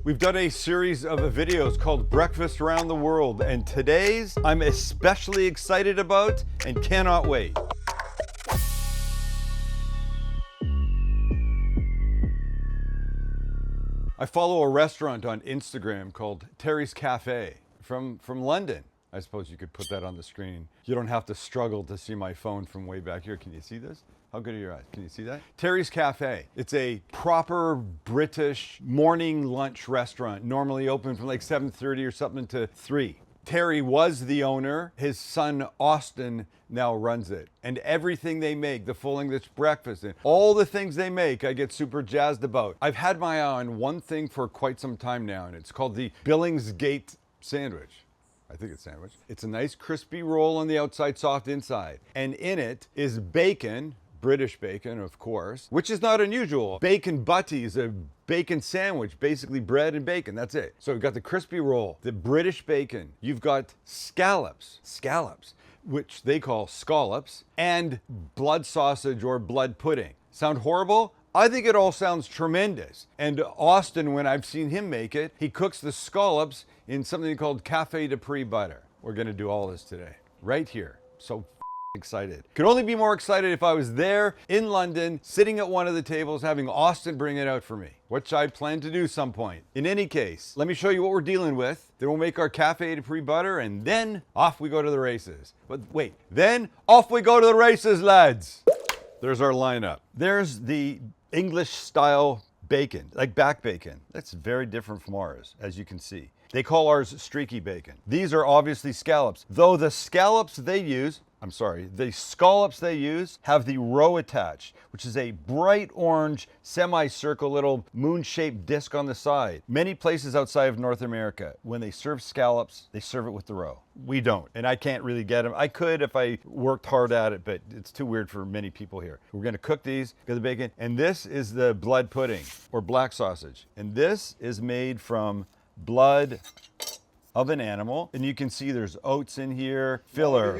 We've done a series of videos called Breakfast Around the World, and today's I'm especially excited about and cannot wait. I follow a restaurant on Instagram called Terry's Café from London. I suppose you could put that on the screen. You don't have to struggle to see my phone from way back here. Can you see this? How good are your eyes? Can you see that? Terry's Café. It's a proper British morning lunch restaurant, normally open from like 7:30 or something to 3. Terry was the owner. His son, Austin, now runs it. And everything they make, the full English breakfast, and all the things they make, I get super jazzed about. I've had my eye on one thing for quite some time now, and it's called the Billingsgate sandwich. I think it's sandwich. It's a nice crispy roll on the outside, soft inside. And in it is bacon, British bacon, of course, which is not unusual. Bacon butty is a bacon sandwich, basically bread and bacon, that's it. So we've got the crispy roll, the British bacon. You've got scallops, which they call scallops, and blood sausage or blood pudding. Sound horrible? I think it all sounds tremendous. And Austin, when I've seen him make it, he cooks the scallops in something called Café butter. We're gonna do all this today, right here. So excited. Could only be more excited if I was there in London, sitting at one of the tables, having Austin bring it out for me, which I plan to do some point. In any case, let me show you what we're dealing with. Then we'll make our Café butter, and then off we go to the races. But wait, then off we go to the races, lads. There's our lineup. There's the English style bacon, like back bacon. That's very different from ours, as you can see. They call ours streaky bacon. These are obviously scallops, though the scallops they use, the scallops they use have the roe attached, which is a bright orange semicircle little moon-shaped disc on the side. Many places outside of North America, when they serve scallops, they serve it with the roe. We don't, and I can't really get them. I could if I worked hard at it, but it's too weird for many people here. We're gonna cook these, get the bacon, and this is the blood pudding, or black sausage. And this is made from blood of an animal, and you can see there's oats in here, filler.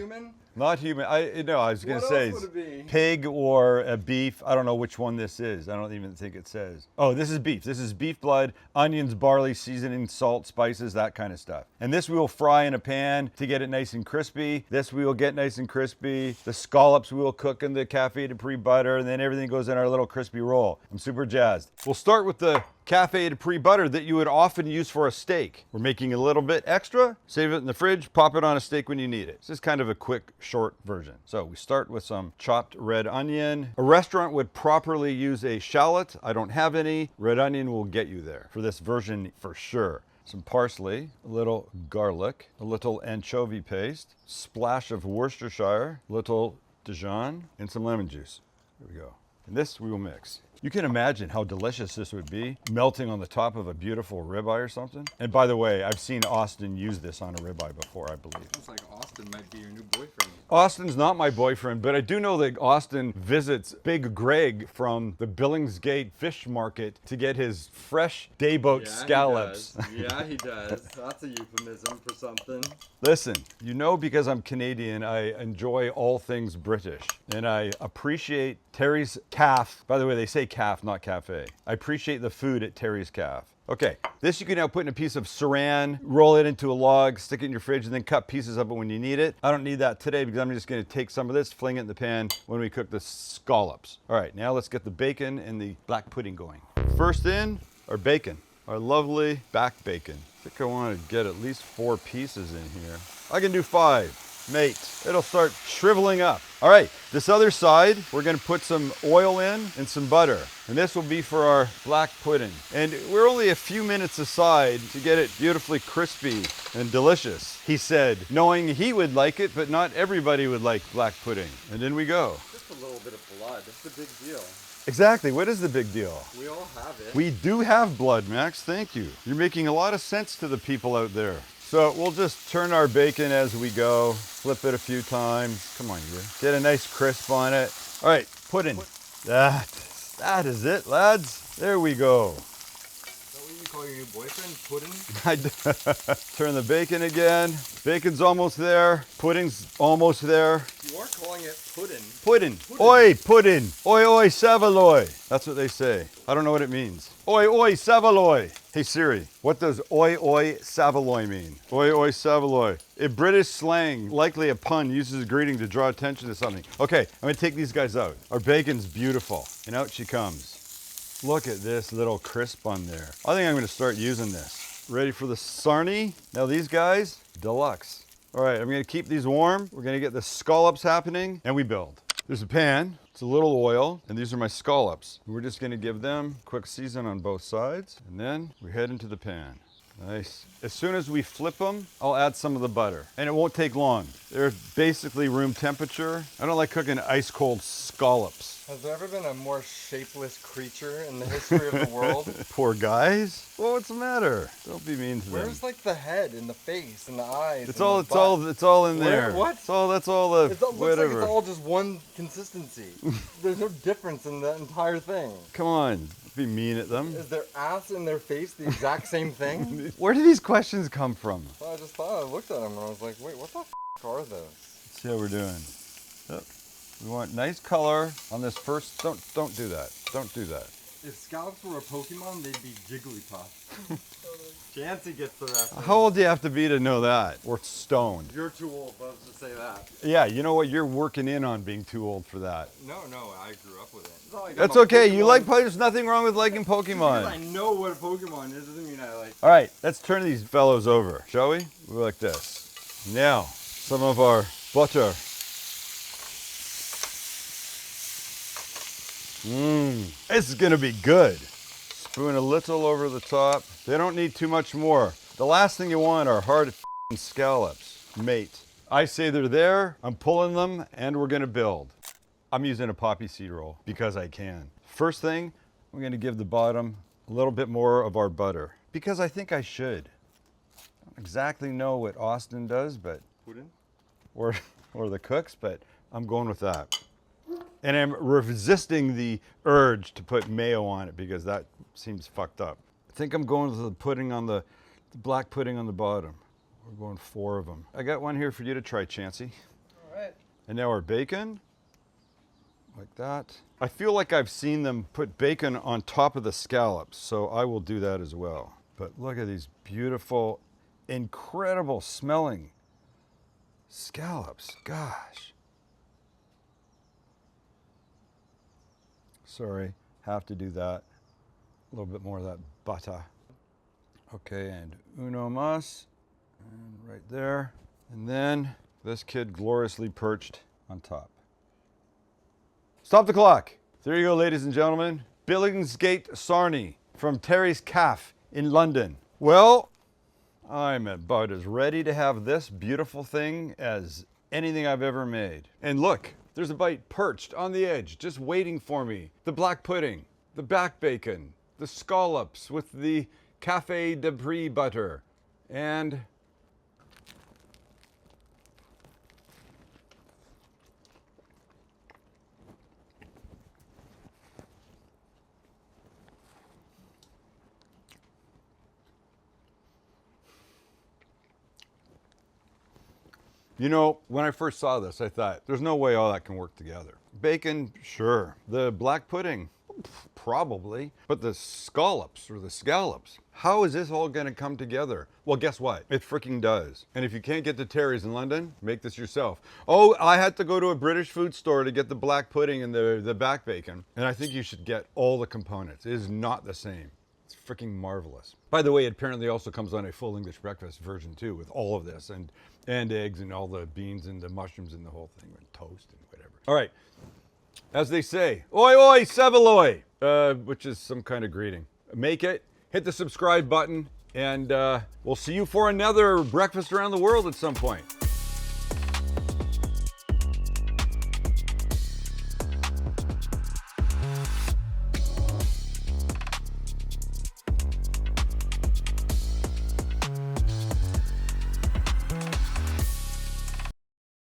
Not human. I was going to say pig or a beef. I don't know which one this is. I don't even think it says. Oh, this is beef. This is beef blood, onions, barley, seasoning, salt, spices, that kind of stuff. And this we will fry in a pan to get it nice and crispy. This we will get nice and crispy. The scallops we will cook in the Café butter, and then everything goes in our little crispy roll. I'm super jazzed. We'll start with the Café butter that you would often use for a steak. We're making a little bit extra, save it in the fridge, pop it on a steak when you need it. This is kind of a quick, short version. So we start with some chopped red onion. A restaurant would properly use a shallot. I don't have any. Red onion will get you there for this version for sure. Some parsley, a little garlic, a little anchovy paste, splash of Worcestershire, little Dijon, and some lemon juice. Here we go. And this we will mix. You can imagine how delicious this would be, melting on the top of a beautiful ribeye or something. And by the way, I've seen Austin use this on a ribeye before, I believe. Sounds like Austin might be your new boyfriend. Austin's not my boyfriend, but I do know that Austin visits Big Greg from the Billingsgate Fish Market to get his fresh dayboat scallops. Yeah, he does. That's a euphemism for something. Listen, you know, because I'm Canadian, I enjoy all things British. And I appreciate Terry's Calf. By the way, they say calf, not cafe. I appreciate the food at Terry's Calf. Okay, this you can now put in a piece of saran, roll it into a log, stick it in your fridge, and then cut pieces of it when you need it. I don't need that today because I'm just gonna take some of this, fling it in the pan when we cook the scallops. All right, now let's get the bacon and the black pudding going. First in, our bacon, our lovely back bacon. I think I wanna get at least 4 pieces in here. I can do 5. Mate, it'll start shriveling up. All right, this other side, we're gonna put some oil in and some butter. And this will be for our black pudding. And we're only a few minutes aside to get it beautifully crispy and delicious, he said, knowing he would like it, but not everybody would like black pudding. And in we go. Just a little bit of blood, that's the big deal. Exactly, what is the big deal? We all have it. We do have blood, Max, thank you. You're making a lot of sense to the people out there. So we'll just turn our bacon as we go, flip it a few times. Come on, you. Get a nice crisp on it. All right, pudding. That is it, lads. There we go. Is that what you call your new boyfriend, pudding? Turn the bacon again. Bacon's almost there. Pudding's almost there. You are calling it pudding. Pudding. Oi, pudding. Oi, oi, savaloy. That's what they say. I don't know what it means. Oi, oi, savaloy. Hey Siri, what does oi oi savaloy mean? Oi oi savaloy. A British slang, likely a pun, uses a greeting to draw attention to something. Okay, I'm gonna take these guys out. Our bacon's beautiful, and out she comes. Look at this little crisp on there. I think I'm gonna start using this. Ready for the sarnie? Now these guys, deluxe. All right, I'm gonna keep these warm. We're gonna get the scallops happening, and we build. There's a pan, it's a little oil, and these are my scallops. We're just gonna give them a quick season on both sides, and then we head into the pan. Nice. As soon as we flip them, I'll add some of the butter, and it won't take long. They're basically room temperature. I don't like cooking ice cold scallops. Has there ever been a more shapeless creature in the history of the world? Poor guys. Well, what's the matter? Don't be mean to them. Where's like the head and the face and the eyes? It's and all, the it's butt? all, it's all in there. Where? What? It's all, that's all the It looks whatever. like it's all just one consistency. There's no difference in the entire thing. Come on, don't be mean at them. Is their ass and their face the exact same thing? Where do these questions come from? Well, I just thought, I looked at them and I was like, wait, what the are those? Let's see how we're doing. Yep. We want nice color on this first. Don't do that. Don't do that. If scallops were a Pokemon, they'd be Jigglypuff. Chansey gets the rest. How old do you have to be to know that? Or stoned? You're too old, Buzz, to say that. Yeah, you know what? You're working in on being too old for that. No, I grew up with it. It's not like That's I'm a okay. Pokemon. You like. There's nothing wrong with liking Because I Pokemon. know what a Pokemon is doesn't mean I like. All right, let's turn these fellows over, shall we? We like this. Now, some of our butter. This is gonna be good. Spoon a little over the top. They don't need too much more. The last thing you want are hard f***ing scallops, mate. I say they're there, I'm pulling them, and we're gonna build. I'm using a poppy seed roll because I can. First thing, I'm gonna give the bottom a little bit more of our butter because I think I should. I don't exactly know what Austin does, but Pudding? or the cooks, but I'm going with that. And I'm resisting the urge to put mayo on it because that seems fucked up. I think I'm going with the pudding on the black pudding on the bottom. We're going 4 of them. I got one here for you to try, Chansey. All right. And now our bacon, like that. I feel like I've seen them put bacon on top of the scallops, so I will do that as well. But look at these beautiful, incredible smelling scallops. Gosh. Sorry, have to do that. A little bit more of that butter. Okay, and uno mas, and right there. And then this kid gloriously perched on top. Stop the clock. There you go, ladies and gentlemen. Billingsgate Sarnie from Terry's Café in London. Well, I'm about as ready to have this beautiful thing as anything I've ever made. And look, there's a bite perched on the edge, just waiting for me. The black pudding, the back bacon, the scallops with the Café de Brie butter, and you know, when I first saw this, I thought, there's no way all that can work together. Bacon, sure. The black pudding, probably. But the scallops, how is this all gonna come together? Well, guess what? It freaking does. And if you can't get to Terry's in London, make this yourself. Oh, I had to go to a British food store to get the black pudding and the back bacon. And I think you should get all the components. It is not the same. It's freaking marvelous. By the way, it apparently also comes on a full English breakfast version too, with all of this and eggs and all the beans and the mushrooms and the whole thing and toast and whatever. All right, as they say, oi oi savaloy, which is some kind of greeting. Make it, hit the subscribe button, and we'll see you for another breakfast around the world at some point.